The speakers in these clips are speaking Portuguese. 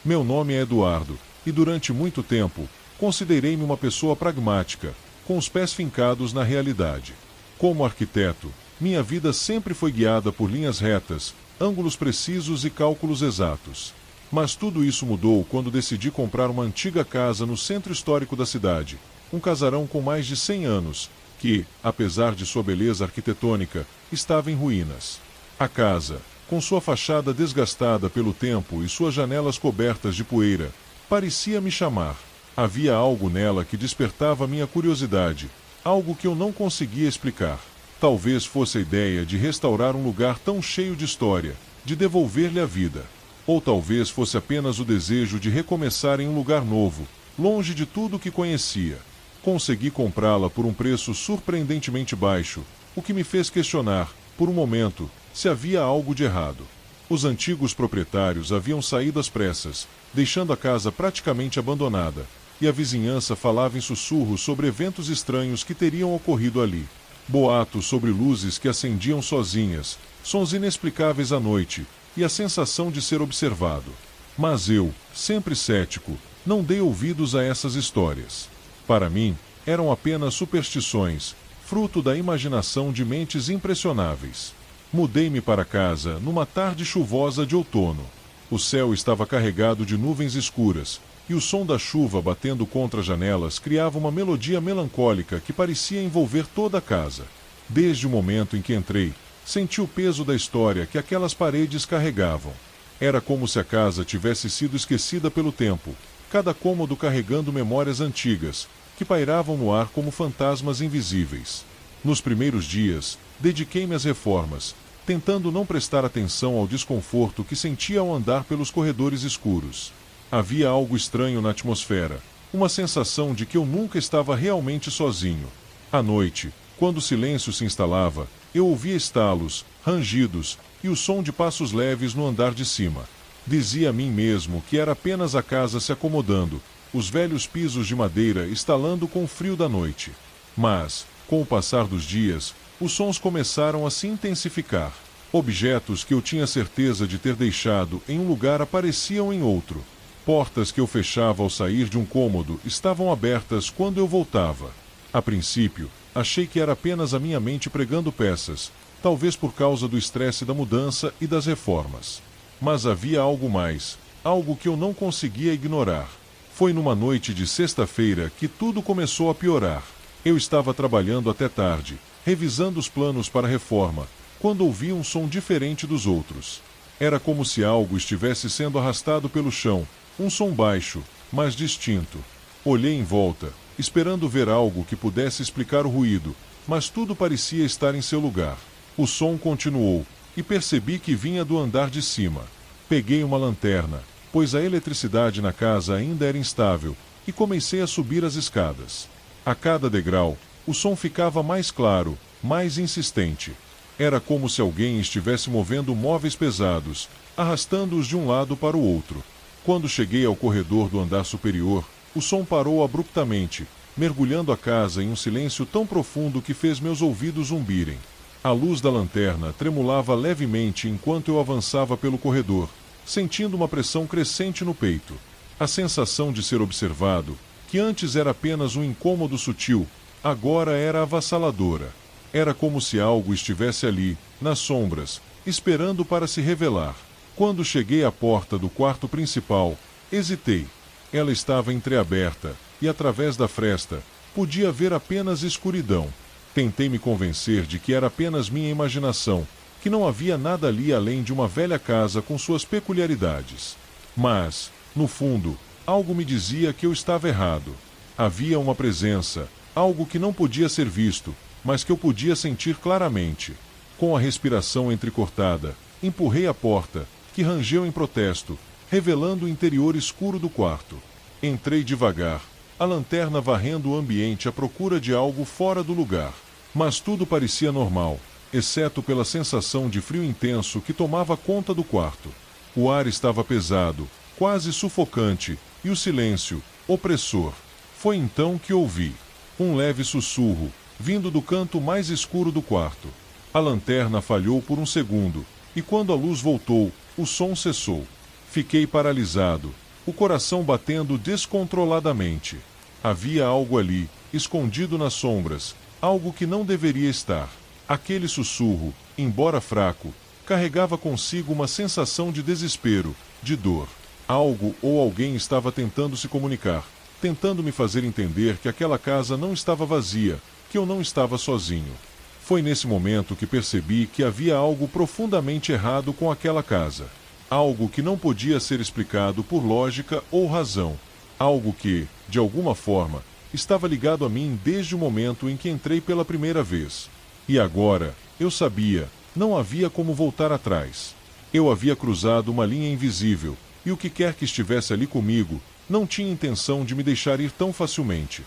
Meu nome é Eduardo, e durante muito tempo, considerei-me uma pessoa pragmática, com os pés fincados na realidade. Como arquiteto, minha vida sempre foi guiada por linhas retas, ângulos precisos e cálculos exatos. Mas tudo isso mudou quando decidi comprar uma antiga casa no centro histórico da cidade, um casarão com mais de 100 anos, que, apesar de sua beleza arquitetônica, estava em ruínas. A casa, com sua fachada desgastada pelo tempo e suas janelas cobertas de poeira, parecia me chamar. Havia algo nela que despertava minha curiosidade, algo que eu não conseguia explicar. Talvez fosse a ideia de restaurar um lugar tão cheio de história, de devolver-lhe a vida. Ou talvez fosse apenas o desejo de recomeçar em um lugar novo, longe de tudo o que conhecia. Consegui comprá-la por um preço surpreendentemente baixo, o que me fez questionar, por um momento, se havia algo de errado. Os antigos proprietários haviam saído às pressas, deixando a casa praticamente abandonada, e a vizinhança falava em sussurros sobre eventos estranhos que teriam ocorrido ali. Boatos sobre luzes que acendiam sozinhas, sons inexplicáveis à noite, e a sensação de ser observado. Mas eu, sempre cético, não dei ouvidos a essas histórias. Para mim, eram apenas superstições, fruto da imaginação de mentes impressionáveis. Mudei-me para casa numa tarde chuvosa de outono. O céu estava carregado de nuvens escuras, e o som da chuva batendo contra as janelas criava uma melodia melancólica que parecia envolver toda a casa. Desde o momento em que entrei, senti o peso da história que aquelas paredes carregavam. Era como se a casa tivesse sido esquecida pelo tempo, cada cômodo carregando memórias antigas, que pairavam no ar como fantasmas invisíveis. Nos primeiros dias, dediquei-me às reformas, tentando não prestar atenção ao desconforto que sentia ao andar pelos corredores escuros. Havia algo estranho na atmosfera, uma sensação de que eu nunca estava realmente sozinho. À noite, quando o silêncio se instalava, eu ouvia estalos, rangidos e o som de passos leves no andar de cima. Dizia a mim mesmo que era apenas a casa se acomodando, os velhos pisos de madeira estalando com o frio da noite. Mas, com o passar dos dias, os sons começaram a se intensificar. Objetos que eu tinha certeza de ter deixado em um lugar apareciam em outro. Portas que eu fechava ao sair de um cômodo estavam abertas quando eu voltava. A princípio, achei que era apenas a minha mente pregando peças, talvez por causa do estresse da mudança e das reformas. Mas havia algo mais, algo que eu não conseguia ignorar. Foi numa noite de sexta-feira que tudo começou a piorar. Eu estava trabalhando até tarde, revisando os planos para a reforma, quando ouvi um som diferente dos outros. Era como se algo estivesse sendo arrastado pelo chão, um som baixo, mas distinto. Olhei em volta, esperando ver algo que pudesse explicar o ruído, mas tudo parecia estar em seu lugar. O som continuou, e percebi que vinha do andar de cima. Peguei uma lanterna, pois a eletricidade na casa ainda era instável, e comecei a subir as escadas. A cada degrau, o som ficava mais claro, mais insistente. Era como se alguém estivesse movendo móveis pesados, arrastando-os de um lado para o outro. Quando cheguei ao corredor do andar superior, o som parou abruptamente, mergulhando a casa em um silêncio tão profundo que fez meus ouvidos zumbirem. A luz da lanterna tremulava levemente enquanto eu avançava pelo corredor, sentindo uma pressão crescente no peito. A sensação de ser observado, que antes era apenas um incômodo sutil, agora era avassaladora. Era como se algo estivesse ali, nas sombras, esperando para se revelar. Quando cheguei à porta do quarto principal, hesitei. Ela estava entreaberta, e através da fresta, podia ver apenas escuridão. Tentei me convencer de que era apenas minha imaginação, que não havia nada ali além de uma velha casa com suas peculiaridades. Mas, no fundo, algo me dizia que eu estava errado. Havia uma presença, algo que não podia ser visto, mas que eu podia sentir claramente. Com a respiração entrecortada, empurrei a porta, que rangeu em protesto, revelando o interior escuro do quarto. Entrei devagar, a lanterna varrendo o ambiente à procura de algo fora do lugar. Mas tudo parecia normal, exceto pela sensação de frio intenso que tomava conta do quarto. O ar estava pesado, quase sufocante, e o silêncio, opressor. Foi então que ouvi um leve sussurro, vindo do canto mais escuro do quarto. A lanterna falhou por um segundo, e quando a luz voltou, o som cessou. Fiquei paralisado. o coração batendo descontroladamente. Havia algo ali, escondido nas sombras, algo que não deveria estar. Aquele sussurro, embora fraco, carregava consigo uma sensação de desespero, de dor. Algo ou alguém estava tentando se comunicar, tentando me fazer entender que aquela casa não estava vazia, que eu não estava sozinho. Foi nesse momento que percebi que havia algo profundamente errado com aquela casa. Algo que não podia ser explicado por lógica ou razão. Algo que, de alguma forma, estava ligado a mim desde o momento em que entrei pela primeira vez. E agora, eu sabia, não havia como voltar atrás. Eu havia cruzado uma linha invisível, e o que quer que estivesse ali comigo, não tinha intenção de me deixar ir tão facilmente.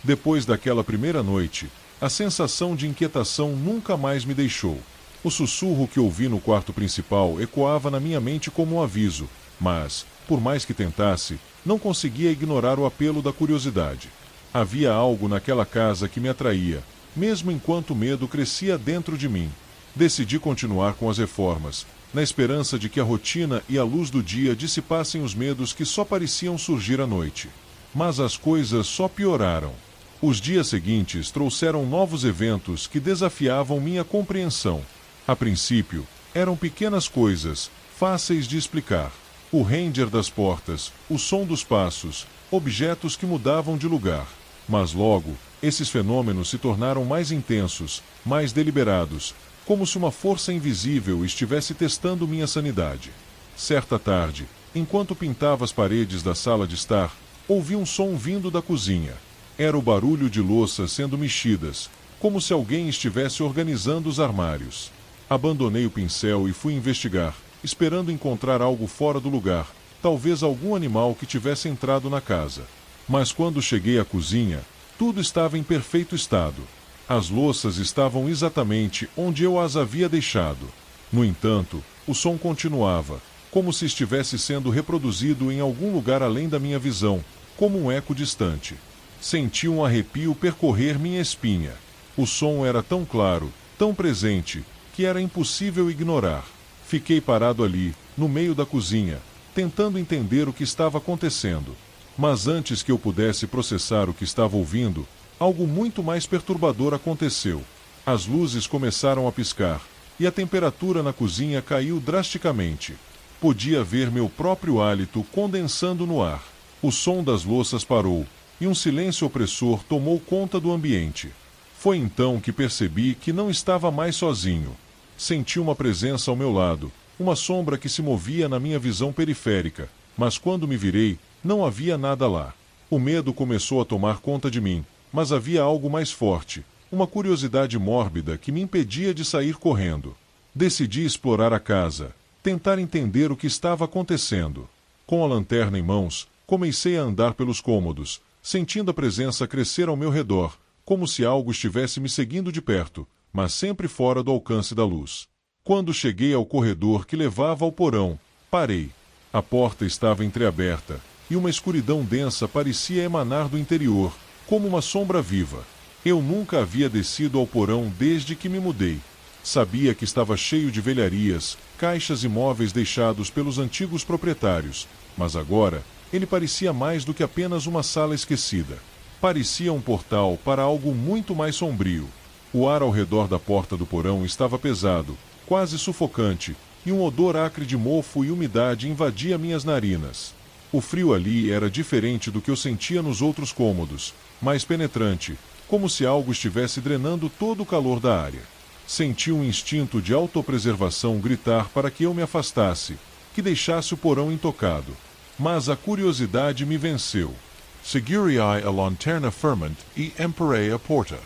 Depois daquela primeira noite, a sensação de inquietação nunca mais me deixou. O sussurro que ouvi no quarto principal ecoava na minha mente como um aviso, mas, por mais que tentasse, não conseguia ignorar o apelo da curiosidade. Havia algo naquela casa que me atraía, mesmo enquanto o medo crescia dentro de mim. Decidi continuar com as reformas, na esperança de que a rotina e a luz do dia dissipassem os medos que só pareciam surgir à noite. Mas as coisas só pioraram. Os dias seguintes trouxeram novos eventos que desafiavam minha compreensão. A princípio, eram pequenas coisas, fáceis de explicar. O ranger das portas, o som dos passos, objetos que mudavam de lugar. Mas logo, esses fenômenos se tornaram mais intensos, mais deliberados, como se uma força invisível estivesse testando minha sanidade. Certa tarde, enquanto pintava as paredes da sala de estar, ouvi um som vindo da cozinha. Era o barulho de louças sendo mexidas, como se alguém estivesse organizando os armários. Abandonei o pincel e fui investigar, esperando encontrar algo fora do lugar, talvez algum animal que tivesse entrado na casa. Mas quando cheguei à cozinha, tudo estava em perfeito estado. As louças estavam exatamente onde eu as havia deixado. No entanto, o som continuava, como se estivesse sendo reproduzido em algum lugar além da minha visão, como um eco distante. Senti um arrepio percorrer minha espinha. O som era tão claro, tão presente, que era impossível ignorar. Fiquei parado ali, no meio da cozinha, tentando entender o que estava acontecendo. Mas antes que eu pudesse processar o que estava ouvindo, algo muito mais perturbador aconteceu. As luzes começaram a piscar, e a temperatura na cozinha caiu drasticamente. Podia ver meu próprio hálito condensando no ar. O som das louças parou, e um silêncio opressor tomou conta do ambiente. Foi então que percebi que não estava mais sozinho. Senti uma presença ao meu lado, uma sombra que se movia na minha visão periférica, mas quando me virei, não havia nada lá. O medo começou a tomar conta de mim, mas havia algo mais forte, uma curiosidade mórbida que me impedia de sair correndo. Decidi explorar a casa, tentar entender o que estava acontecendo. Com a lanterna em mãos, comecei a andar pelos cômodos, sentindo a presença crescer ao meu redor, como se algo estivesse me seguindo de perto, mas sempre fora do alcance da luz. Quando cheguei ao corredor que levava ao porão, parei. A porta estava entreaberta, e uma escuridão densa parecia emanar do interior, como uma sombra viva. Eu nunca havia descido ao porão desde que me mudei. Sabia que estava cheio de velharias, caixas e móveis deixados pelos antigos proprietários, mas agora ele parecia mais do que apenas uma sala esquecida. Parecia um portal para algo muito mais sombrio. O ar ao redor da porta do porão estava pesado, quase sufocante, e um odor acre de mofo e umidade invadia minhas narinas. O frio ali era diferente do que eu sentia nos outros cômodos, mais penetrante, como se algo estivesse drenando todo o calor da área. Senti um instinto de autopreservação gritar para que eu me afastasse, que deixasse o porão intocado. Mas a curiosidade me venceu. Seguirei a lanterna fermant e emperei a porta.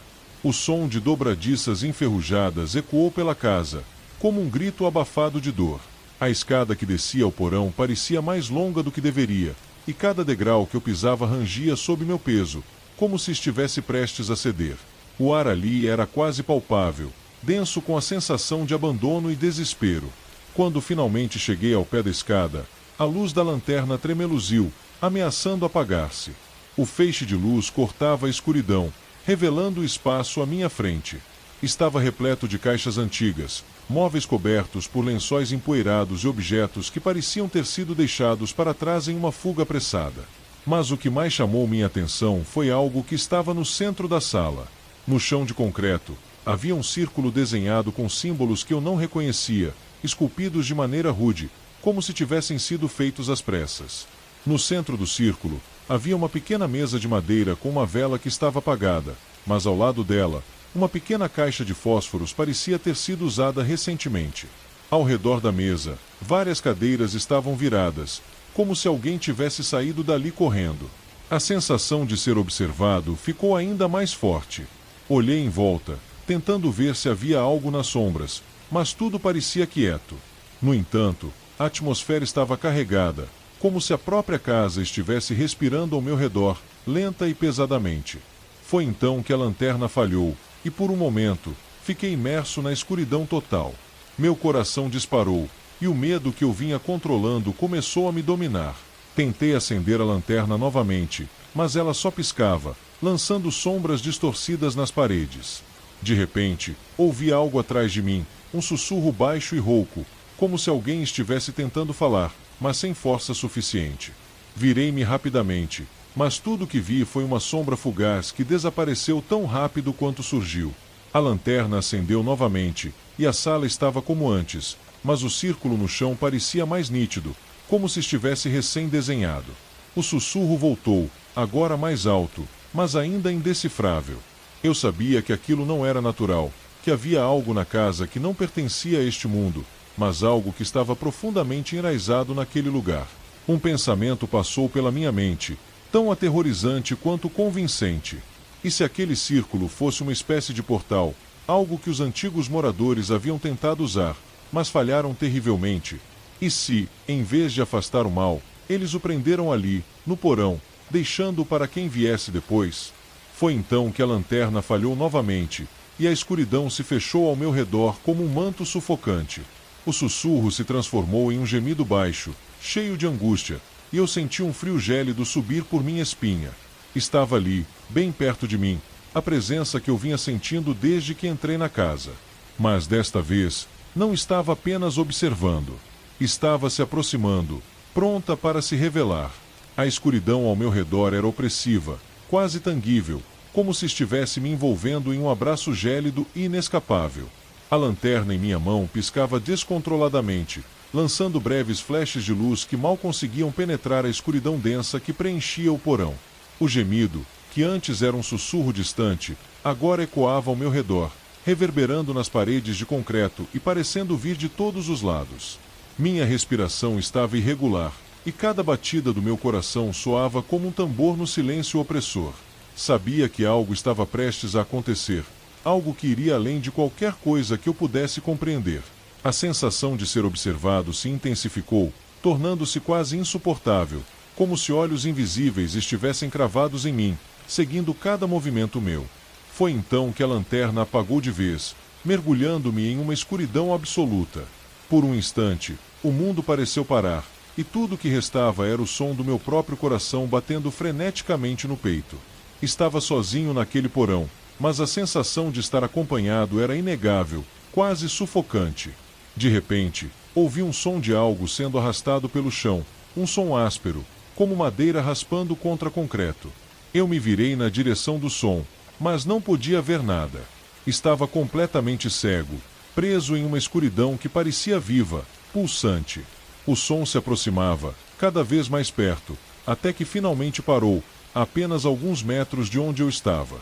O som de dobradiças enferrujadas ecoou pela casa, como um grito abafado de dor. A escada que descia ao porão parecia mais longa do que deveria, e cada degrau que eu pisava rangia sob meu peso, como se estivesse prestes a ceder. O ar ali era quase palpável, denso com a sensação de abandono e desespero. Quando finalmente cheguei ao pé da escada, a luz da lanterna tremeluziu, ameaçando apagar-se. O feixe de luz cortava a escuridão, revelando o espaço à minha frente. Estava repleto de caixas antigas, móveis cobertos por lençóis empoeirados e objetos que pareciam ter sido deixados para trás em uma fuga apressada. Mas o que mais chamou minha atenção foi algo que estava no centro da sala. No chão de concreto, havia um círculo desenhado com símbolos que eu não reconhecia, esculpidos de maneira rude, como se tivessem sido feitos às pressas. No centro do círculo, havia uma pequena mesa de madeira com uma vela que estava apagada, mas ao lado dela, uma pequena caixa de fósforos parecia ter sido usada recentemente. Ao redor da mesa, várias cadeiras estavam viradas, como se alguém tivesse saído dali correndo. A sensação de ser observado ficou ainda mais forte. Olhei em volta, tentando ver se havia algo nas sombras, mas tudo parecia quieto. No entanto, a atmosfera estava carregada, como se a própria casa estivesse respirando ao meu redor, lenta e pesadamente. Foi então que a lanterna falhou, e por um momento, fiquei imerso na escuridão total. Meu coração disparou, e o medo que eu vinha controlando começou a me dominar. Tentei acender a lanterna novamente, mas ela só piscava, lançando sombras distorcidas nas paredes. De repente, ouvi algo atrás de mim, um sussurro baixo e rouco, como se alguém estivesse tentando falar, mas sem força suficiente. Virei-me rapidamente, mas tudo que vi foi uma sombra fugaz que desapareceu tão rápido quanto surgiu. A lanterna acendeu novamente, e a sala estava como antes, mas o círculo no chão parecia mais nítido, como se estivesse recém-desenhado. O sussurro voltou, agora mais alto, mas ainda indecifrável. Eu sabia que aquilo não era natural, que havia algo na casa que não pertencia a este mundo, mas algo que estava profundamente enraizado naquele lugar. Um pensamento passou pela minha mente, tão aterrorizante quanto convincente. E se aquele círculo fosse uma espécie de portal, algo que os antigos moradores haviam tentado usar, mas falharam terrivelmente? E se, em vez de afastar o mal, eles o prenderam ali, no porão, deixando-o para quem viesse depois? Foi então que a lanterna falhou novamente, e a escuridão se fechou ao meu redor como um manto sufocante. O sussurro se transformou em um gemido baixo, cheio de angústia, e eu senti um frio gélido subir por minha espinha. Estava ali, bem perto de mim, a presença que eu vinha sentindo desde que entrei na casa. Mas desta vez, não estava apenas observando. Estava se aproximando, pronta para se revelar. A escuridão ao meu redor era opressiva, quase tangível, como se estivesse me envolvendo em um abraço gélido e inescapável. A lanterna em minha mão piscava descontroladamente, lançando breves flashes de luz que mal conseguiam penetrar a escuridão densa que preenchia o porão. O gemido, que antes era um sussurro distante, agora ecoava ao meu redor, reverberando nas paredes de concreto e parecendo vir de todos os lados. Minha respiração estava irregular, e cada batida do meu coração soava como um tambor no silêncio opressor. Sabia que algo estava prestes a acontecer, algo que iria além de qualquer coisa que eu pudesse compreender. A sensação de ser observado se intensificou, tornando-se quase insuportável, como se olhos invisíveis estivessem cravados em mim, seguindo cada movimento meu. Foi então que a lanterna apagou de vez, mergulhando-me em uma escuridão absoluta. Por um instante, o mundo pareceu parar, e tudo o que restava era o som do meu próprio coração batendo freneticamente no peito. Estava sozinho naquele porão, mas a sensação de estar acompanhado era inegável, quase sufocante. De repente, ouvi um som de algo sendo arrastado pelo chão, um som áspero, como madeira raspando contra concreto. Eu me virei na direção do som, mas não podia ver nada. Estava completamente cego, preso em uma escuridão que parecia viva, pulsante. O som se aproximava, cada vez mais perto, até que finalmente parou, a apenas alguns metros de onde eu estava.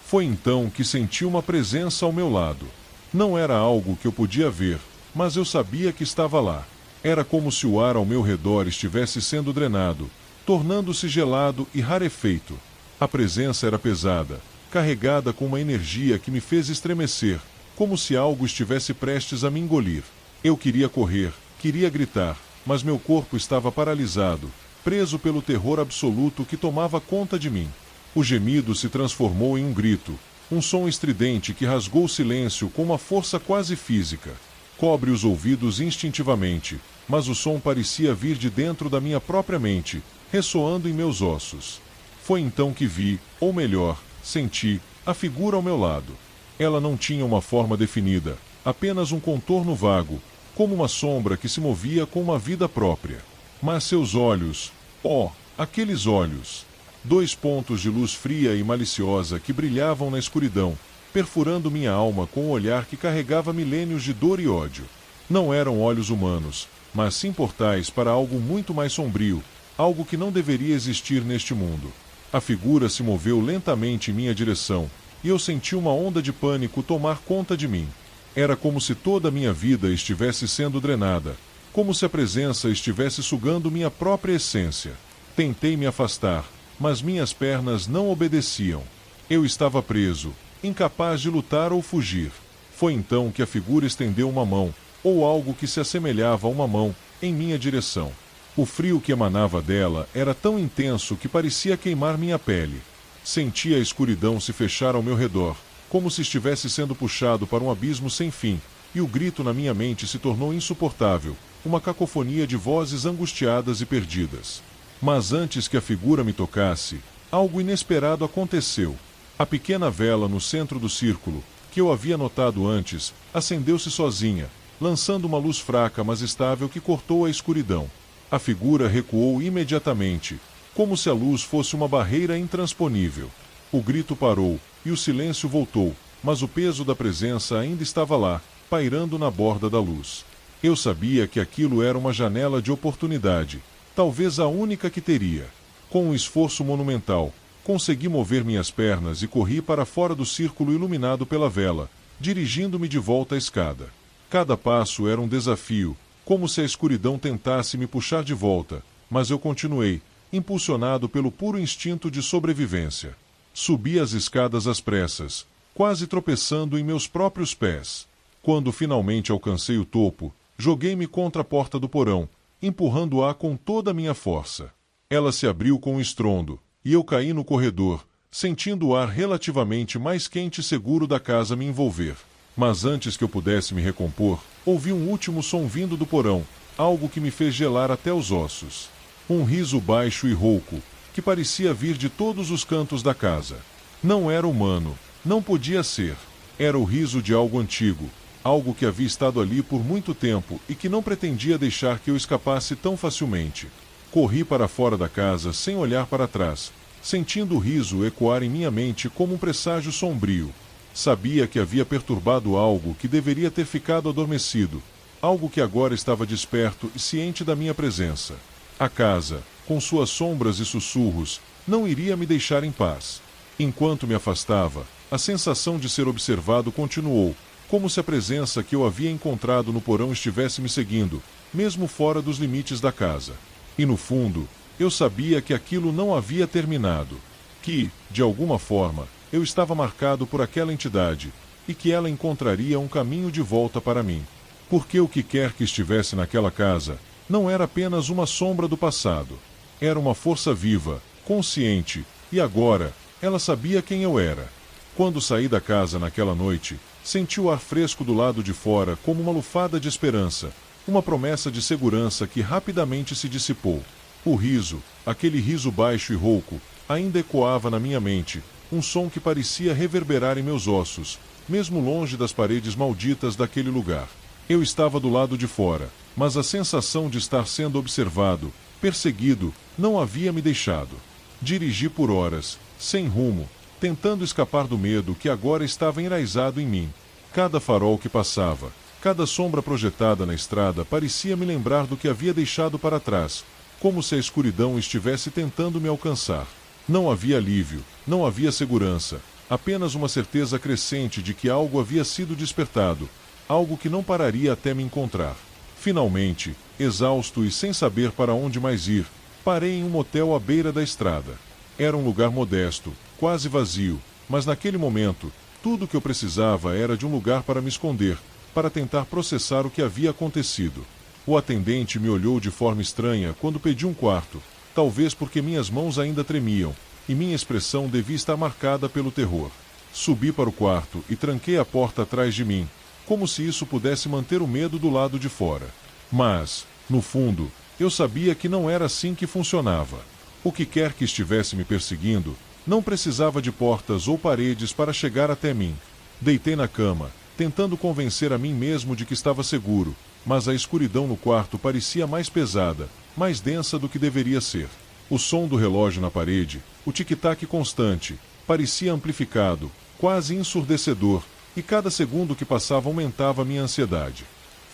Foi então que senti uma presença ao meu lado. Não era algo que eu podia ver, mas eu sabia que estava lá. Era como se o ar ao meu redor estivesse sendo drenado, tornando-se gelado e rarefeito. A presença era pesada, carregada com uma energia que me fez estremecer, como se algo estivesse prestes a me engolir. Eu queria correr, queria gritar, mas meu corpo estava paralisado, preso pelo terror absoluto que tomava conta de mim. O gemido se transformou em um grito, um som estridente que rasgou o silêncio com uma força quase física. Cobre os ouvidos instintivamente, mas o som parecia vir de dentro da minha própria mente, ressoando em meus ossos. Foi então que vi, ou melhor, senti, a figura ao meu lado. Ela não tinha uma forma definida, apenas um contorno vago, como uma sombra que se movia com uma vida própria. Mas seus olhos, oh, aqueles olhos! 2 pontos de luz fria e maliciosa que brilhavam na escuridão, perfurando minha alma com um olhar que carregava milênios de dor e ódio. Não eram olhos humanos, mas sim portais para algo muito mais sombrio, algo que não deveria existir neste mundo. A figura se moveu lentamente em minha direção, e eu senti uma onda de pânico tomar conta de mim. Era como se toda a minha vida estivesse sendo drenada, como se a presença estivesse sugando minha própria essência. Tentei me afastar, mas minhas pernas não obedeciam. Eu estava preso, incapaz de lutar ou fugir. Foi então que a figura estendeu uma mão, ou algo que se assemelhava a uma mão, em minha direção. O frio que emanava dela era tão intenso que parecia queimar minha pele. Senti a escuridão se fechar ao meu redor, como se estivesse sendo puxado para um abismo sem fim, e o grito na minha mente se tornou insuportável, uma cacofonia de vozes angustiadas e perdidas. Mas antes que a figura me tocasse, algo inesperado aconteceu. A pequena vela no centro do círculo, que eu havia notado antes, acendeu-se sozinha, lançando uma luz fraca mas estável que cortou a escuridão. A figura recuou imediatamente, como se a luz fosse uma barreira intransponível. O grito parou, e o silêncio voltou, mas o peso da presença ainda estava lá, pairando na borda da luz. Eu sabia que aquilo era uma janela de oportunidade, talvez a única que teria. Com um esforço monumental, consegui mover minhas pernas e corri para fora do círculo iluminado pela vela, dirigindo-me de volta à escada. Cada passo era um desafio, como se a escuridão tentasse me puxar de volta, mas eu continuei, impulsionado pelo puro instinto de sobrevivência. Subi as escadas às pressas, quase tropeçando em meus próprios pés. Quando finalmente alcancei o topo, joguei-me contra a porta do porão, empurrando-a com toda a minha força. Ela se abriu com um estrondo, e eu caí no corredor, sentindo o ar relativamente mais quente e seguro da casa me envolver. Mas antes que eu pudesse me recompor, ouvi um último som vindo do porão, algo que me fez gelar até os ossos. Um riso baixo e rouco, que parecia vir de todos os cantos da casa. Não era humano, não podia ser. Era o riso de algo antigo, algo que havia estado ali por muito tempo e que não pretendia deixar que eu escapasse tão facilmente. Corri para fora da casa sem olhar para trás, sentindo o riso ecoar em minha mente como um presságio sombrio. Sabia que havia perturbado algo que deveria ter ficado adormecido, algo que agora estava desperto e ciente da minha presença. A casa, com suas sombras e sussurros, não iria me deixar em paz. Enquanto me afastava, a sensação de ser observado continuou, como se a presença que eu havia encontrado no porão estivesse me seguindo, mesmo fora dos limites da casa. E no fundo, eu sabia que aquilo não havia terminado, que, de alguma forma, eu estava marcado por aquela entidade, e que ela encontraria um caminho de volta para mim. Porque o que quer que estivesse naquela casa, não era apenas uma sombra do passado. Era uma força viva, consciente, e agora, ela sabia quem eu era. Quando saí da casa naquela noite, senti o ar fresco do lado de fora como uma lufada de esperança, uma promessa de segurança que rapidamente se dissipou. O riso, aquele riso baixo e rouco, ainda ecoava na minha mente, um som que parecia reverberar em meus ossos, mesmo longe das paredes malditas daquele lugar. Eu estava do lado de fora, mas a sensação de estar sendo observado, perseguido, não havia me deixado. Dirigi por horas, sem rumo, tentando escapar do medo que agora estava enraizado em mim. Cada farol que passava, cada sombra projetada na estrada parecia me lembrar do que havia deixado para trás, como se a escuridão estivesse tentando me alcançar. Não havia alívio, não havia segurança, apenas uma certeza crescente de que algo havia sido despertado, algo que não pararia até me encontrar. Finalmente, exausto e sem saber para onde mais ir, parei em um motel à beira da estrada. Era um lugar modesto, quase vazio, mas naquele momento, tudo o que eu precisava era de um lugar para me esconder, para tentar processar o que havia acontecido. O atendente me olhou de forma estranha quando pedi um quarto, talvez porque minhas mãos ainda tremiam, e minha expressão devia estar marcada pelo terror. Subi para o quarto e tranquei a porta atrás de mim, como se isso pudesse manter o medo do lado de fora. Mas, no fundo, eu sabia que não era assim que funcionava. O que quer que estivesse me perseguindo, não precisava de portas ou paredes para chegar até mim. Deitei na cama, tentando convencer a mim mesmo de que estava seguro, mas a escuridão no quarto parecia mais pesada, mais densa do que deveria ser. O som do relógio na parede, o tic-tac constante, parecia amplificado, quase ensurdecedor, e cada segundo que passava aumentava minha ansiedade.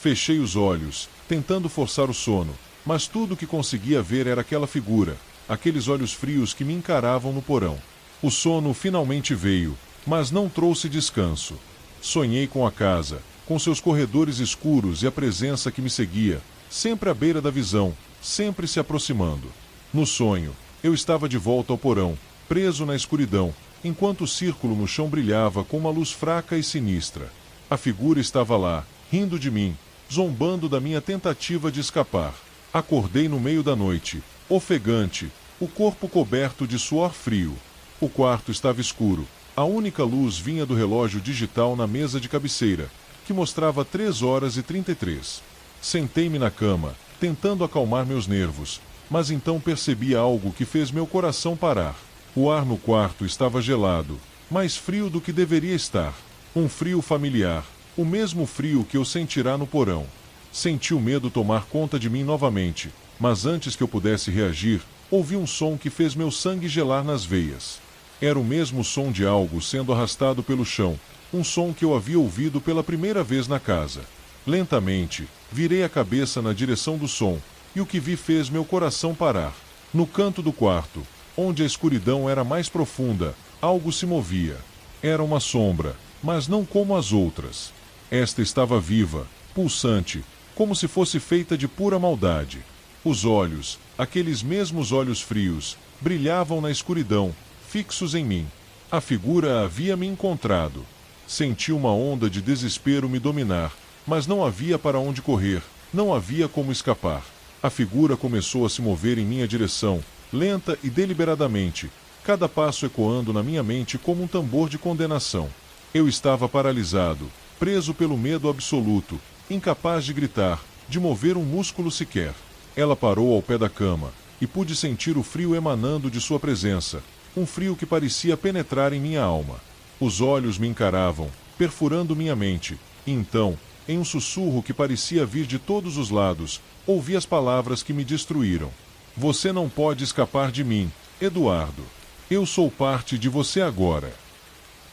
Fechei os olhos, tentando forçar o sono, mas tudo o que conseguia ver era aquela figura, aqueles olhos frios que me encaravam no porão. O sono finalmente veio, mas não trouxe descanso. Sonhei com a casa, com seus corredores escuros e a presença que me seguia, sempre à beira da visão, sempre se aproximando. No sonho, eu estava de volta ao porão, preso na escuridão, enquanto o círculo no chão brilhava com uma luz fraca e sinistra. A figura estava lá, rindo de mim, zombando da minha tentativa de escapar. Acordei no meio da noite, ofegante, o corpo coberto de suor frio. O quarto estava escuro. A única luz vinha do relógio digital na mesa de cabeceira, que mostrava 3h33. Sentei-me na cama, tentando acalmar meus nervos, mas então percebi algo que fez meu coração parar. O ar no quarto estava gelado, mais frio do que deveria estar. Um frio familiar, o mesmo frio que eu sentirá no porão. Senti o medo tomar conta de mim novamente, mas antes que eu pudesse reagir, ouvi um som que fez meu sangue gelar nas veias. Era o mesmo som de algo sendo arrastado pelo chão, um som que eu havia ouvido pela primeira vez na casa. Lentamente, virei a cabeça na direção do som, e o que vi fez meu coração parar. No canto do quarto, onde a escuridão era mais profunda, algo se movia. Era uma sombra, mas não como as outras. Esta estava viva, pulsante, como se fosse feita de pura maldade. Os olhos, aqueles mesmos olhos frios, brilhavam na escuridão, fixos em mim. A figura havia me encontrado. Senti uma onda de desespero me dominar, mas não havia para onde correr, não havia como escapar. A figura começou a se mover em minha direção, lenta e deliberadamente, cada passo ecoando na minha mente como um tambor de condenação. Eu estava paralisado, preso pelo medo absoluto, incapaz de gritar, de mover um músculo sequer. Ela parou ao pé da cama, e pude sentir o frio emanando de sua presença, um frio que parecia penetrar em minha alma. Os olhos me encaravam, perfurando minha mente, e então, em um sussurro que parecia vir de todos os lados, ouvi as palavras que me destruíram. Você não pode escapar de mim, Eduardo. Eu sou parte de você agora.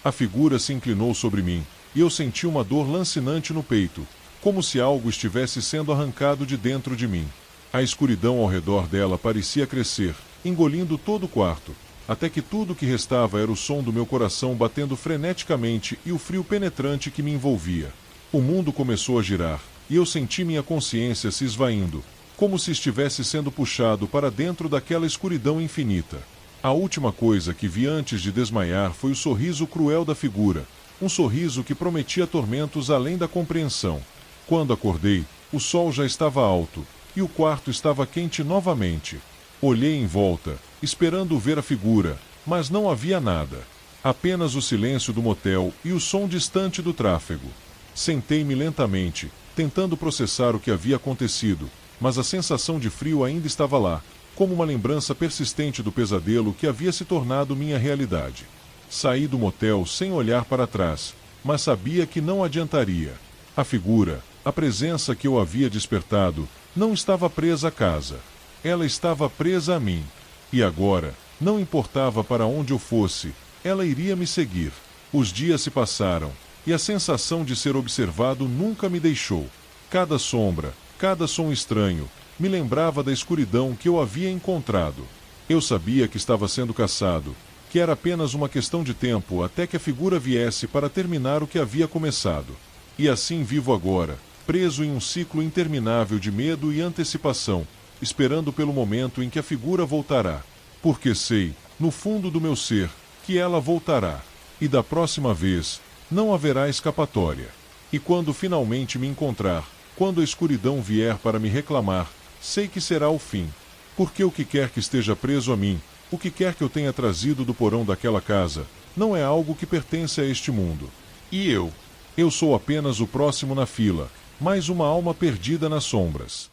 A figura se inclinou sobre mim, e eu senti uma dor lancinante no peito, como se algo estivesse sendo arrancado de dentro de mim. A escuridão ao redor dela parecia crescer, engolindo todo o quarto, até que tudo o que restava era o som do meu coração batendo freneticamente e o frio penetrante que me envolvia. O mundo começou a girar, e eu senti minha consciência se esvaindo, como se estivesse sendo puxado para dentro daquela escuridão infinita. A última coisa que vi antes de desmaiar foi o sorriso cruel da figura, um sorriso que prometia tormentos além da compreensão. Quando acordei, o sol já estava alto, e o quarto estava quente novamente. Olhei em volta, esperando ver a figura, mas não havia nada. Apenas o silêncio do motel e o som distante do tráfego. Sentei-me lentamente, tentando processar o que havia acontecido, mas a sensação de frio ainda estava lá, como uma lembrança persistente do pesadelo que havia se tornado minha realidade. Saí do motel sem olhar para trás, mas sabia que não adiantaria. A figura, a presença que eu havia despertado, não estava presa à casa. Ela estava presa a mim. E agora, não importava para onde eu fosse, ela iria me seguir. Os dias se passaram, e a sensação de ser observado nunca me deixou. Cada sombra, cada som estranho, me lembrava da escuridão que eu havia encontrado. Eu sabia que estava sendo caçado, que era apenas uma questão de tempo até que a figura viesse para terminar o que havia começado. E assim vivo agora, preso em um ciclo interminável de medo e antecipação, esperando pelo momento em que a figura voltará. Porque sei, no fundo do meu ser, que ela voltará. E da próxima vez, não haverá escapatória. E quando finalmente me encontrar, quando a escuridão vier para me reclamar, sei que será o fim. Porque o que quer que esteja preso a mim, o que quer que eu tenha trazido do porão daquela casa, não é algo que pertence a este mundo. E eu sou apenas o próximo na fila, mais uma alma perdida nas sombras.